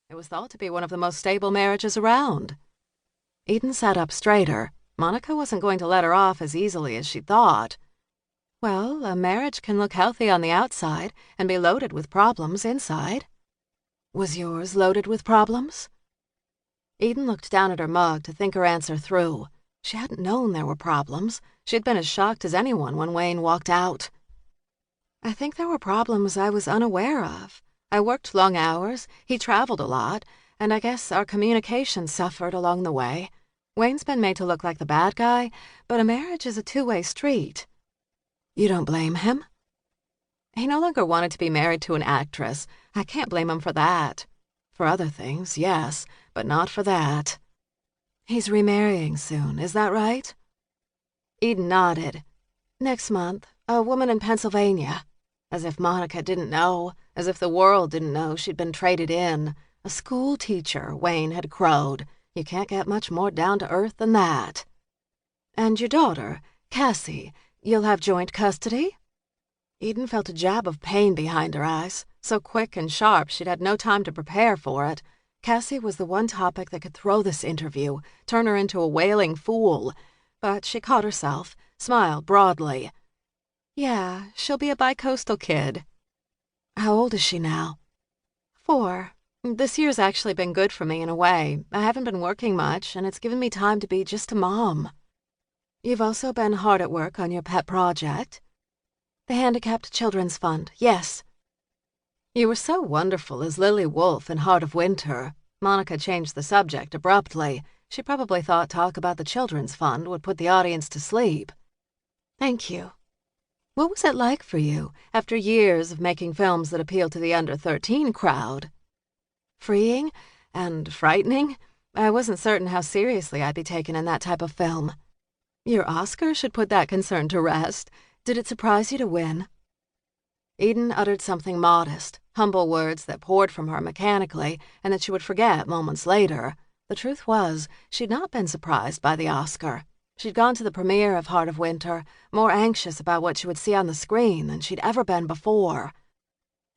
It was thought to be one of the most stable marriages around. Eden sat up straighter. Monica wasn't going to let her off as easily as she thought. Well, a marriage can look healthy on the outside and be loaded with problems inside. Was yours loaded with problems? Eden looked down at her mug to think her answer through. She hadn't known there were problems. She'd been as shocked as anyone when Wayne walked out. I think there were problems I was unaware of. I worked long hours, he traveled a lot, and I guess our communication suffered along the way. Wayne's been made to look like the bad guy, but a marriage is a two-way street. You don't blame him? He no longer wanted to be married to an actress. I can't blame him for that. For other things, yes, but not for that. He's remarrying soon, is that right? Eden nodded. Next month, a woman in Pennsylvania. As if Monica didn't know, as if the world didn't know she'd been traded in. A school teacher, Wayne had crowed. You can't get much more down to earth than that. And your daughter, Cassie, you'll have joint custody? Eden felt a jab of pain behind her eyes, so quick and sharp she'd had no time to prepare for it. Cassie was the one topic that could throw this interview, turn her into a wailing fool. But she caught herself, smiled broadly. Yeah, she'll be a bicoastal kid. How old is she now? 4. This year's actually been good for me in a way. I haven't been working much, and it's given me time to be just a mom. You've also been hard at work on your pet project? The Handicapped Children's Fund, yes. You were so wonderful as Lily Wolfe in Heart of Winter. Monica changed the subject abruptly. She probably thought talk about the Children's Fund would put the audience to sleep. Thank you. What was it like for you, after years of making films that appeal to the under-13 crowd? Freeing and frightening. I wasn't certain how seriously I'd be taken in that type of film. Your Oscar should put that concern to rest. Did it surprise you to win? Eden uttered something modest, humble words that poured from her mechanically and that she would forget moments later. The truth was, she'd not been surprised by the Oscar. She'd gone to the premiere of Heart of Winter, more anxious about what she would see on the screen than she'd ever been before.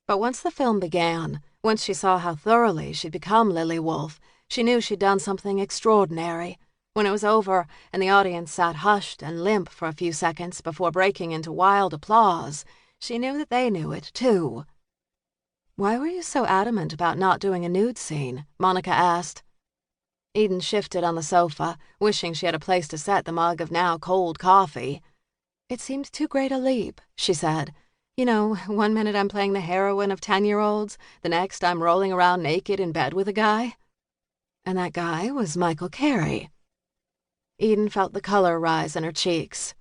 But once the film began, once she saw how thoroughly she'd become Lily Wolfe, she knew she'd done something extraordinary. When it was over and the audience sat hushed and limp for a few seconds before breaking into wild applause, she knew that they knew it, too. Why were you so adamant about not doing a nude scene? Monica asked. Eden shifted on the sofa, wishing she had a place to set the mug of now cold coffee. It seemed too great a leap, she said. You know, one minute I'm playing the heroine of 10-year-olds, the next I'm rolling around naked in bed with a guy. And that guy was Michael Carey. Eden felt the color rise in her cheeks.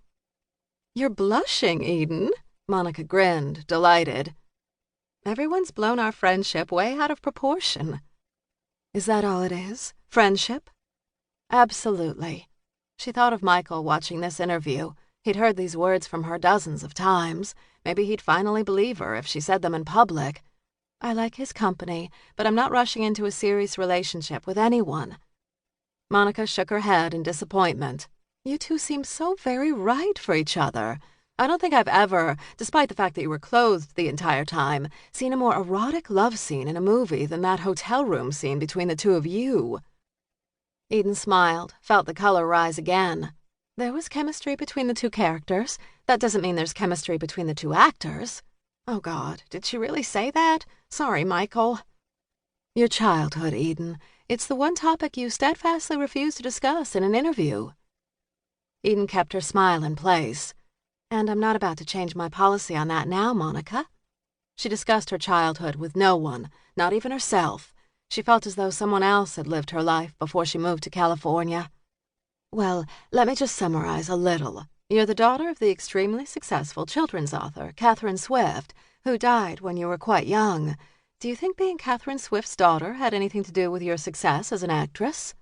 You're blushing, Eden, Monica grinned, delighted. Everyone's blown our friendship way out of proportion. Is that all it is? Friendship? Absolutely. She thought of Michael watching this interview. He'd heard these words from her dozens of times. Maybe he'd finally believe her if she said them in public. I like his company, but I'm not rushing into a serious relationship with anyone. Monica shook her head in disappointment. You two seem so very right for each other. I don't think I've ever, despite the fact that you were clothed the entire time, seen a more erotic love scene in a movie than that hotel room scene between the two of you. Eden smiled, felt the color rise again. There was chemistry between the two characters. That doesn't mean there's chemistry between the two actors. Oh, God, did she really say that? Sorry, Michael. Your childhood, Eden. It's the one topic you steadfastly refuse to discuss in an interview. Eden kept her smile in place. And I'm not about to change my policy on that now, Monica. She discussed her childhood with no one, not even herself. She felt as though someone else had lived her life before she moved to California. Well, let me just summarize a little. You're the daughter of the extremely successful children's author, Katherine Swift, who died when you were quite young. Do you think being Katherine Swift's daughter had anything to do with your success as an actress?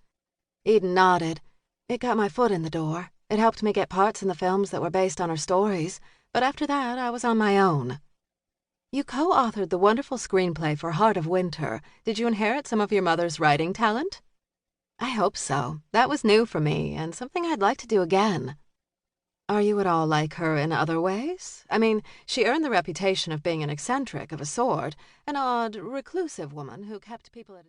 Eden nodded. It got my foot in the door. It helped me get parts in the films that were based on her stories, but after that I was on my own. You co-authored the wonderful screenplay for Heart of Winter. Did you inherit some of your mother's writing talent? I hope so. That was new for me, and something I'd like to do again. Are you at all like her in other ways? I mean, she earned the reputation of being an eccentric of a sort, an odd, reclusive woman who kept people at a